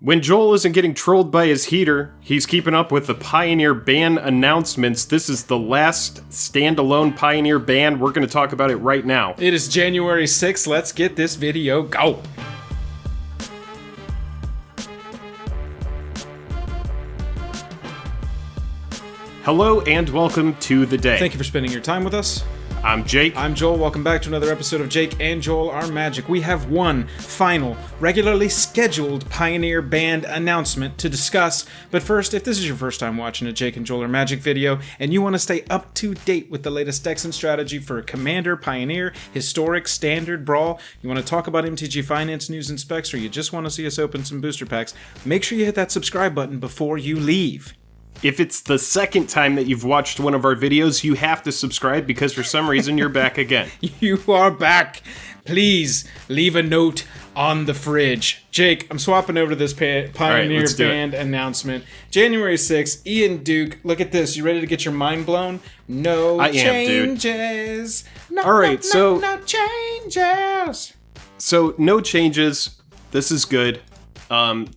When Joel isn't getting trolled by his heater, he's keeping up with the Pioneer band announcements. This is the last standalone Pioneer band. We're going to talk about it right now. It is January 6th. Let's get this video go. Hello and welcome to the day. Thank you for spending your time with us. I'm Jake. I'm Joel. Welcome back to another episode of Jake and Joel Are Magic. We have one final, regularly scheduled Pioneer band announcement to discuss. But first, if this is your first time watching a Jake and Joel Are Magic video, and you want to stay up to date with the latest decks and strategy for Commander, Pioneer, Historic, Standard, Brawl, you want to talk about MTG Finance news and specs, or you just want to see us open some booster packs, make sure you hit that subscribe button before you leave. If it's the second time that you've watched one of our videos, you have to subscribe because for some reason you're back again. You are back. Please leave a note on the fridge. Jake, I'm swapping over to this Pioneer band announcement. January 6th, Ian Duke. Look at this. You ready to get your mind blown? No changes. No changes. So no changes. This is good.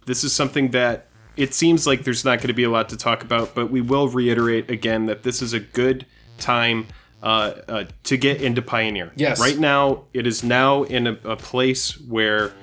This is something that it seems like there's not going to be a lot to talk about, but we will reiterate again that this is a good time to get into Pioneer. Yes. Right now, it is now in a place where,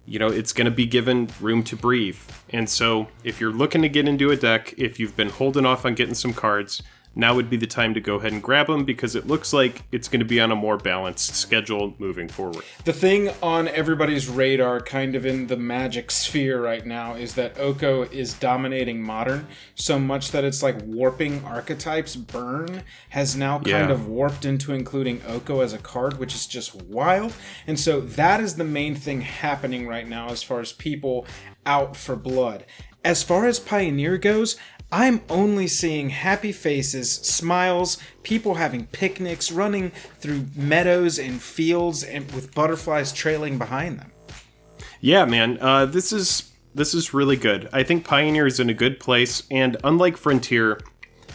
you know, it's going to be given room to breathe. And so if you're looking to get into a deck, if you've been holding off on getting some cards, now would be the time to go ahead and grab them because it looks like it's going to be on a more balanced schedule moving forward. The thing on everybody's radar kind of in the Magic sphere right now is that Oko is dominating Modern so much that it's like warping archetypes. Burn has now kind of warped into including Oko as a card, which is just wild. And so that is the main thing happening right now as far as people out for blood. As far as Pioneer goes, I'm only seeing happy faces, smiles, people having picnics, running through meadows and fields and with butterflies trailing behind them. Yeah, man. This is really good. I think Pioneer is in a good place, and unlike Frontier,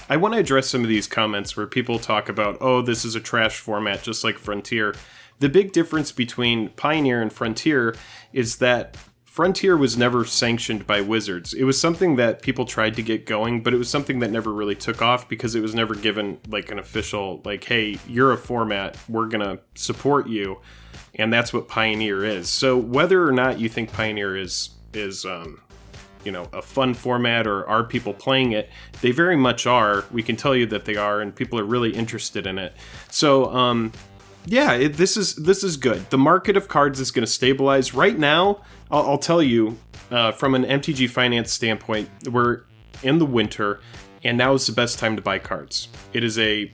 I want to address some of these comments where people talk about, oh, this is a trash format just like Frontier. The big difference between Pioneer and Frontier is that Frontier was never sanctioned by Wizards. It was something that people tried to get going, but it was something that never really took off because it was never given like an official, like, hey, you're a format, we're going to support you. And that's what Pioneer is. So whether or not you think Pioneer is a fun format or are people playing it, they very much are. We can tell you that they are, and people are really interested in it. So, this is good. The market of cards is going to stabilize. Right now, I'll tell you, from an MTG Finance standpoint, we're in the winter, and now is the best time to buy cards. It is a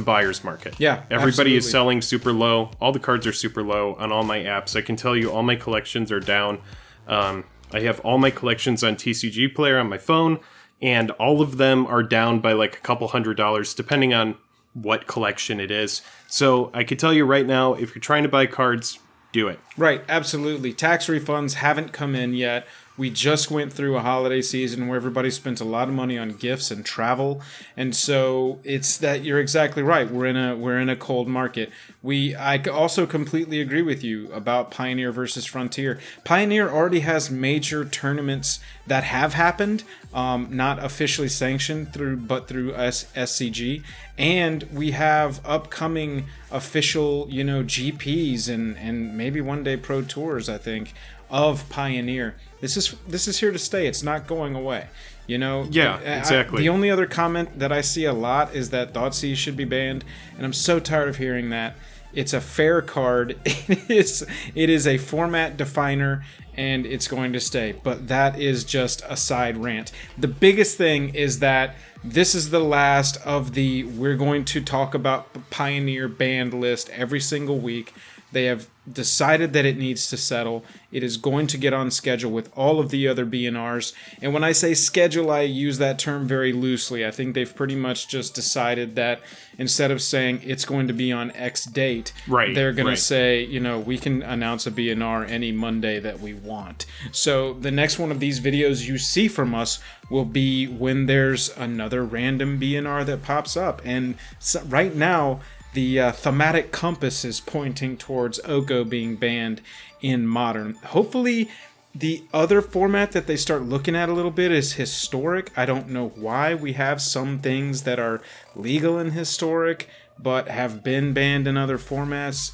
buyer's market. Yeah, everybody is selling super low. All the cards are super low on all my apps. I can tell you all my collections are down. I have all my collections on TCG Player on my phone, and all of them are down by like a couple $100, depending on what collection it is. So I can tell you right now, if you're trying to buy cards, do it. Right, absolutely. Tax refunds haven't come in yet. We just went through a holiday season where everybody spent a lot of money on gifts and travel, and so it's that you're exactly right. We're in a cold market. I also completely agree with you about Pioneer versus Frontier. Pioneer already has major tournaments that have happened, not officially sanctioned through SCG, and we have upcoming official, GPs and maybe one day Pro Tours, I think, of Pioneer. This is here to stay. It's not going away. Yeah, exactly. The only other comment that I see a lot is that WOTC should be banned, and I'm so tired of hearing that. It's a fair card. It is a format definer, and it's going to stay. But that is just a side rant. The biggest thing is that this is the last of we're going to talk about Pioneer banned list every single week. They have decided that it needs to settle. It is going to get on schedule with all of the other B&Rs. And when I say schedule, I use that term very loosely. I think they've pretty much just decided that instead of saying it's going to be on X date, they're going to say, we can announce a B&R any Monday that we want. So the next one of these videos you see from us will be when there's another random B&R that pops up. And so right now, the thematic compass is pointing towards Oko being banned in Modern. Hopefully The other format that they start looking at a little bit is historic. I don't know why. We have some things that are legal in historic, but have been banned in other formats.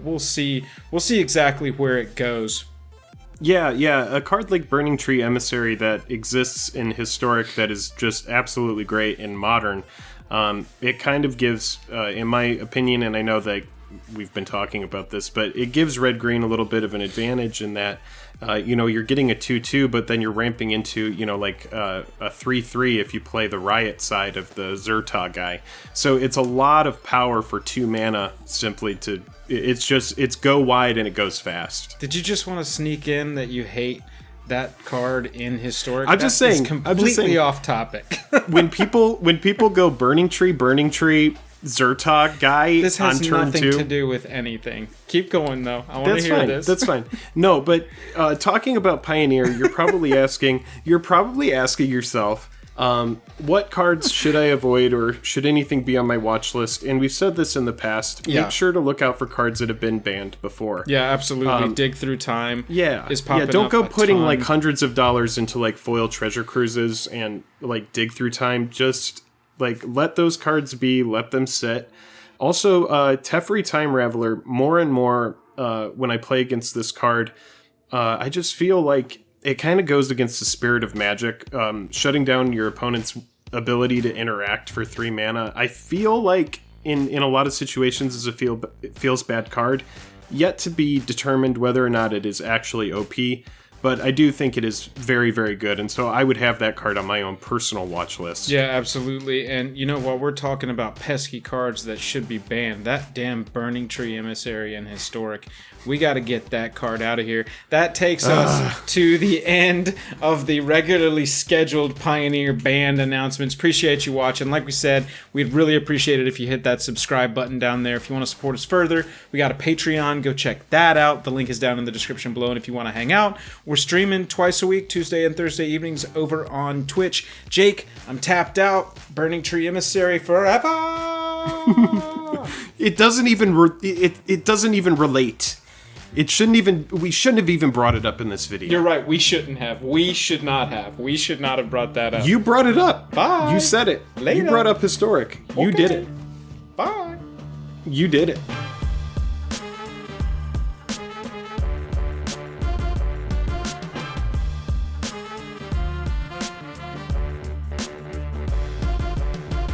We'll see. We'll see exactly where it goes. Yeah, a card like Burning Tree Emissary that exists in historic that is just absolutely great in modern. It kind of gives, in my opinion, and I know that we've been talking about this, but it gives red-green a little bit of an advantage in that, you're getting a 2/2, but then you're ramping into, a 3/3 if you play the Riot side of the Zertog guy. So it's a lot of power for 2 mana simply to... It's go wide and it goes fast. Did you just want to sneak in that you hate that card in historic? I'm just saying. Completely off topic. when people go Burning Tree, Zertog guy this has on turn nothing 2. To do with anything. Keep going though. I want to hear this. That's fine. No, but talking about Pioneer, you're probably asking yourself, what cards should I avoid, or should anything be on my watch list? And we've said this in the past. Yeah. Make sure to look out for cards that have been banned before. Yeah, absolutely. Dig Through Time. Is popping up. Don't go putting like hundreds of dollars into like foil treasure cruises and like Dig Through Time. Just like let those cards be. Let them sit. Also, Teferi Time Raveler. More and more, when I play against this card, I just feel like it kind of goes against the spirit of Magic, shutting down your opponent's ability to interact for 3 mana. I feel like in a lot of situations is it feels bad card, yet to be determined whether or not it is actually OP. But I do think it is very, very good, and so I would have that card on my own personal watch list. Yeah, absolutely. And while we're talking about pesky cards that should be banned, that damn Burning Tree Emissary and Historic, we got to get that card out of here. That takes us to the end of the regularly scheduled Pioneer banned announcements. Appreciate you watching. Like we said, we'd really appreciate it if you hit that subscribe button down there. If you want to support us further, we got a Patreon. Go check that out. The link is down in the description below. And if you want to hang out, we're streaming twice a week, Tuesday and Thursday evenings over on Twitch. Jake, I'm tapped out. Burning Tree Emissary forever. It doesn't even it doesn't even relate. We shouldn't have even brought it up in this video. You're right. We shouldn't have. We should not have. We should not have brought that up. You brought it up. Bye. You said it. Later. You brought up historic. You did it. Bye. You did it.